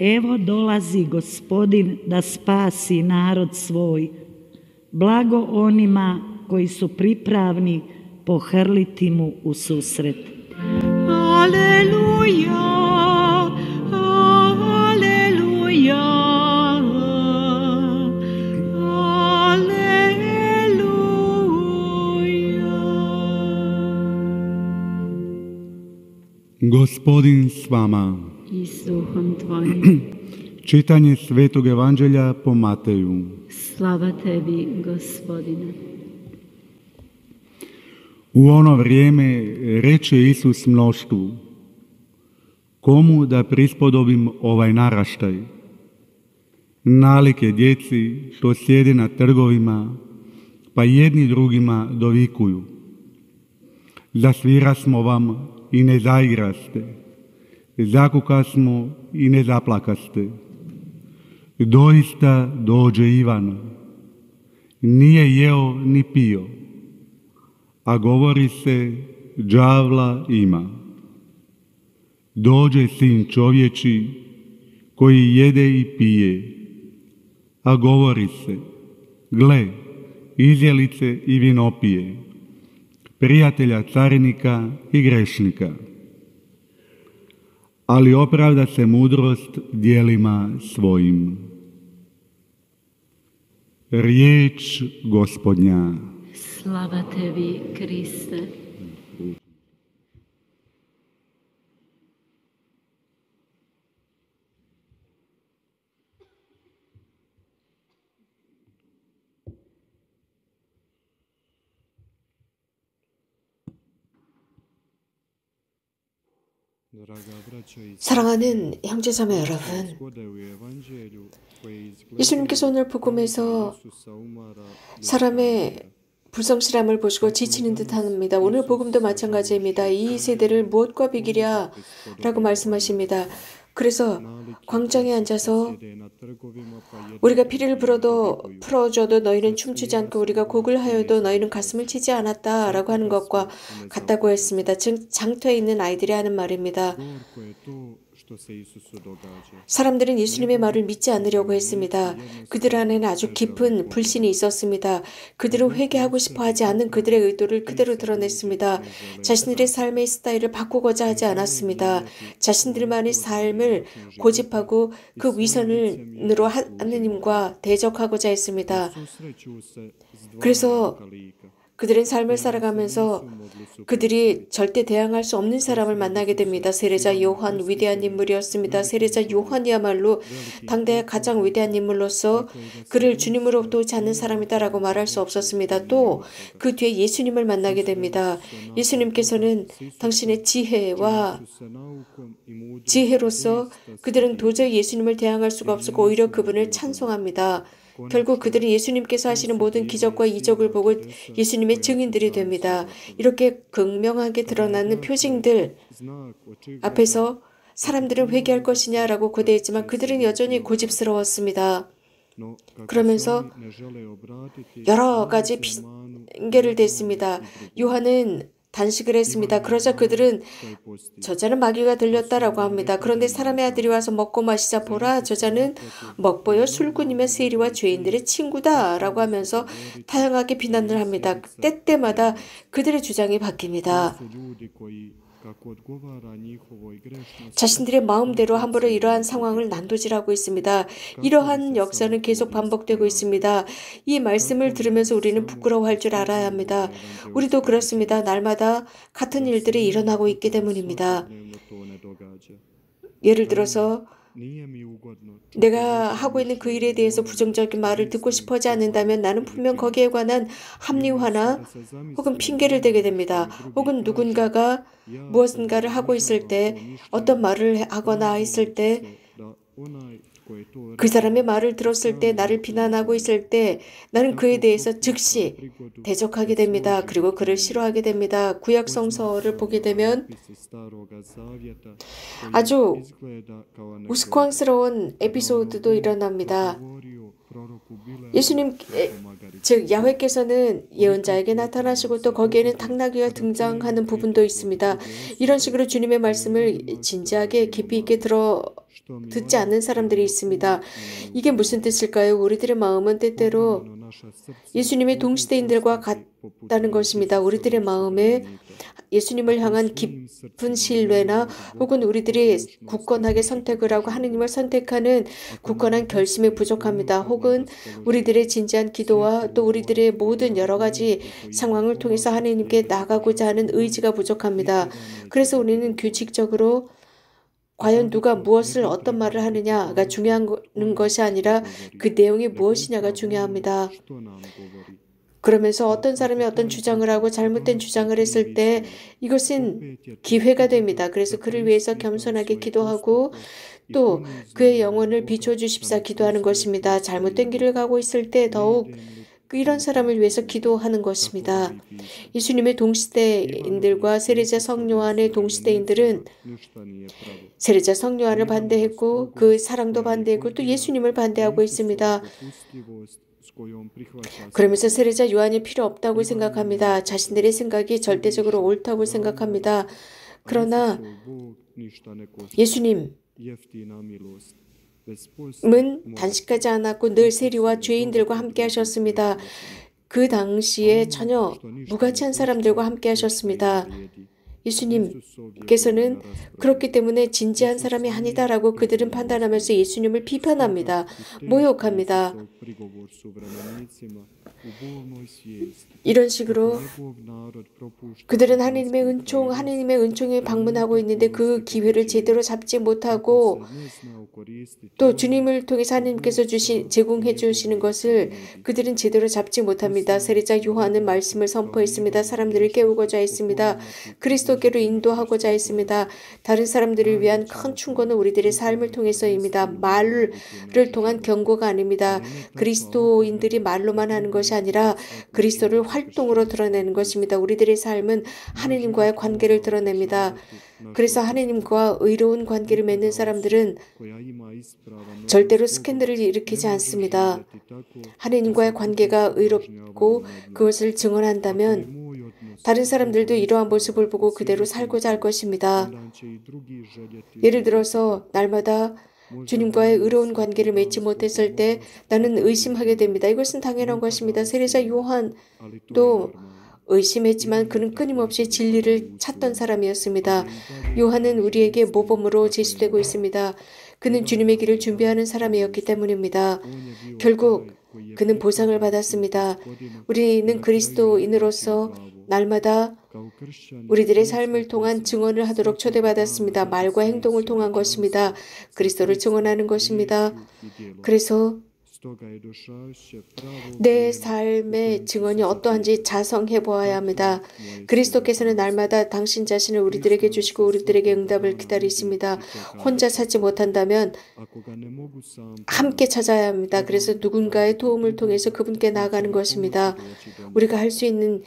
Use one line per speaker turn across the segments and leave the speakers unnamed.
evo dolazi Gospodin da spasi narod svoj. Blago onima koji su pripravni pohrliti mu u susret. Aleluja, aleluja, aleluja.
Gospodin s vama.
I s duhom tvojim.
Čitanje Svetog Evanđelja po Mateju.
Slava tebi, Gospodine.
U ono vrijeme reče Isus mnoštvu: komu da prispodobim ovaj naraštaj? Nalik je djeci što sjede na trgovima, pa jedni drugima dovikuju: zasvirasmo vam i ne zaigraste, zakukasmo i ne zaplakaste. Doista dođe Ivan, nije jeo ni pio, a govori se đavla ima. Dođe Sin čovječi koji jede i pije, a govori se: gle, izjelice i vinopije, prijatelja carinika i grešnika. Ali opravda se mudrost djelima svojim. Riječ Gospodnja.
Slava tebi, Kriste.
사랑하는 형제자매 여러분, 예수님께서 오늘 복음에서 사람의 불성실함을 보시고 지치는 듯합니다. 오늘 복음도 마찬가지입니다. 이 세대를 무엇과 비기랴 라고 말씀하십니다. 그래서 광장에 앉아서 우리가 피리를 풀어줘도 너희는 춤추지 않고 우리가 곡을 하여도 너희는 가슴을 치지 않았다 라고 하는 것과 같다고 했습니다. 즉 장터에 있는 아이들이 하는 말입니다. 사람들은 예수님의 말을 믿지 않으려고 했습니다. 그들 안에는 아주 깊은 불신이 있었습니다. 그들은 회개하고 싶어 하지 않는 그들의 의도를 그대로 드러냈습니다. 자신들의 삶의 스타일을 바꾸고자 하지 않았습니다. 자신들만의 삶을 고집하고 그 위선으로 하느님과 대적하고자 했습니다. 그래서 그들은 삶을 살아가면서 그들이 절대 대항할 수 없는 사람을 만나게 됩니다. 세례자 요한 위대한 인물이었습니다. 세례자 요한이야말로 당대의 가장 위대한 인물로서 그를 주님으로부터 오지 않는 사람이다라고 말할 수 없었습니다. 또 그 뒤에 예수님을 만나게 됩니다. 예수님께서는 당신의 지혜로서 그들은 도저히 예수님을 대항할 수가 없었고 오히려 그분을 찬송합니다. 결국 그들은 예수님께서 하시는 모든 기적과 이적을 보고 예수님의 증인들이 됩니다. 이렇게 극명하게 드러나는 표징들 앞에서 사람들은 회개할 것이냐라고 고대했지만 그들은 여전히 고집스러웠습니다. 그러면서 여러 가지 핑계를 댔습니다. 요한은 단식을 했습니다. 그러자 그들은 저자는 마귀가 들렸다라고 합니다. 그런데 사람의 아들이 와서 먹고 마시자 보라 저자는 먹보여 술꾼이며 세리와 죄인들의 친구다라고 하면서 다양하게 비난을 합니다. 때때마다 그들의 주장이 바뀝니다. 자신들의 마음대로 함부로 이러한 상황을 난도질하고 있습니다. 이러한 역사는 계속 반복되고 있습니다. 이 말씀을 들으면서 우리는 부끄러워할 줄 알아야 합니다. 우리도 그렇습니다. 날마다 같은 일들이 일어나고 있기 때문입니다. 예를 들어서 내가 하고 있는 그 일에 대해서 부정적인 말을 듣고 싶어하지 않는다면 나는 분명 거기에 관한 합리화나 혹은 핑계를 대게 됩니다. 혹은 누군가가 무엇인가를 하고 있을 때 어떤 말을 하거나 했을 때 그 사람의 말을 들었을 때 나를 비난하고 있을 때 나는 그에 대해서 즉시 대적하게 됩니다. 그리고 그를 싫어하게 됩니다. 구약 성서를 보게 되면 아주 우스꽝스러운 에피소드도 일어납니다. 예수님, 즉 야훼께서는 예언자에게 나타나시고 또 거기에는 당나귀가 등장하는 부분도 있습니다. 이런 식으로 주님의 말씀을 진지하게 깊이 있게 듣지 않는 사람들이 있습니다. 이게 무슨 뜻일까요? 우리들의 마음은 때때로 예수님의 동시대인들과 같다는 것입니다. 우리들의 마음에 예수님을 향한 깊은 신뢰나 혹은 우리들이 굳건하게 선택을 하고 하느님을 선택하는 굳건한 결심이 부족합니다. 혹은 우리들의 진지한 기도와 또 우리들의 모든 여러 가지 상황을 통해서 하느님께 나가고자 하는 의지가 부족합니다. 그래서 우리는 규칙적으로 과연 누가 무엇을 어떤 말을 하느냐가 중요한 것이 아니라 그 내용이 무엇이냐가 중요합니다. 그러면서 어떤 사람이 어떤 주장을 하고 잘못된 주장을 했을 때 이것은 기회가 됩니다. 그래서 그를 위해서 겸손하게 기도하고 또 그의 영혼을 비춰주십사 기도하는 것입니다. 잘못된 길을 가고 있을 때 더욱 이런 사람을 위해서 기도하는 것입니다. 예수님의 동시대인들과 세례자 성요한의 동시대인들은 세례자 성요한을 반대했고 그 사랑도 반대했고 또 예수님을 반대하고 있습니다. 그러면서 세례자 요한이 필요 없다고 생각합니다. 자신들의 생각이 절대적으로 옳다고 생각합니다. 그러나 예수님은 단식하지 않았고 늘 세리와 죄인들과 함께 하셨습니다. 그 당시에 전혀 무가치한 사람들과 함께 하셨습니다. 예수님께서는 그렇기 때문에 진지한 사람이 아니다라고 그들은 판단하면서 예수님을 비판합니다. 모욕합니다. 이런 식으로 그들은 하느님의 은총에 방문하고 있는데 그 기회를 제대로 잡지 못하고 또 주님을 통해서 하느님께서 제공해 주시는 것을 그들은 제대로 잡지 못합니다. 세례자 요한은 말씀을 선포했습니다. 사람들을 깨우고자 했습니다. 그리스도께로 인도하고자 했습니다. 다른 사람들을 위한 큰 충고는 우리들의 삶을 통해서입니다. 말을 통한 경고가 아닙니다. 그리스도인들이 말로만 하는 것이 아니라 그리스도를 활동으로 드러내는 것입니다. 우리들의 삶은 하느님과의 관계를 드러냅니다. 그래서 하느님과 의로운 관계를 맺는 사람들은 절대로 스캔들을 일으키지 않습니다. 하느님과의 관계가 의롭고 그것을 증언한다면 다른 사람들도 이러한 모습을 보고 그대로 살고자 할 것입니다. 예를 들어서 날마다 주님과의 의로운 관계를 맺지 못했을 때 나는 의심하게 됩니다. 이것은 당연한 것입니다. 세례자 요한도 의심했지만 그는 끊임없이 진리를 찾던 사람이었습니다. 요한은 우리에게 모범으로 제시되고 있습니다. 그는 주님의 길을 준비하는 사람이었기 때문입니다. 결국 그는 보상을 받았습니다. 우리는 그리스도인으로서 날마다 우리들의 삶을 통한 증언을 하도록 초대받았습니다. 말과 행동을 통한 것입니다. 그리스도를 증언하는 것입니다. 그래서 내 삶의 증언이 어떠한지 자성해 보아야 합니다. 그리스도께서는 날마다 당신 자신을 우리들에게 주시고 우리들에게 응답을 기다리십니다. 혼자 찾지 못한다면 함께 찾아야 합니다. 그래서 누군가의 도움을 통해서 그분께 나아가는 것입니다. 우리가 할 수 있는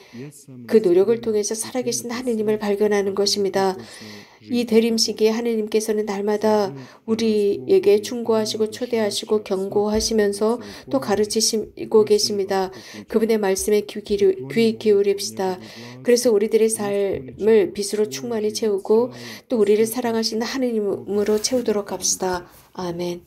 그 노력을 통해서 살아계신 하느님을 발견하는 것입니다. 이 대림 시기에 하느님께서는 날마다 우리에게 충고하시고 초대하시고 경고하시면서 또 가르치시고 계십니다. 그분의 말씀에 귀 기울입시다. 그래서 우리들의 삶을 빛으로 충만히 채우고 또 우리를 사랑하시는 하느님으로 채우도록 합시다. 아멘.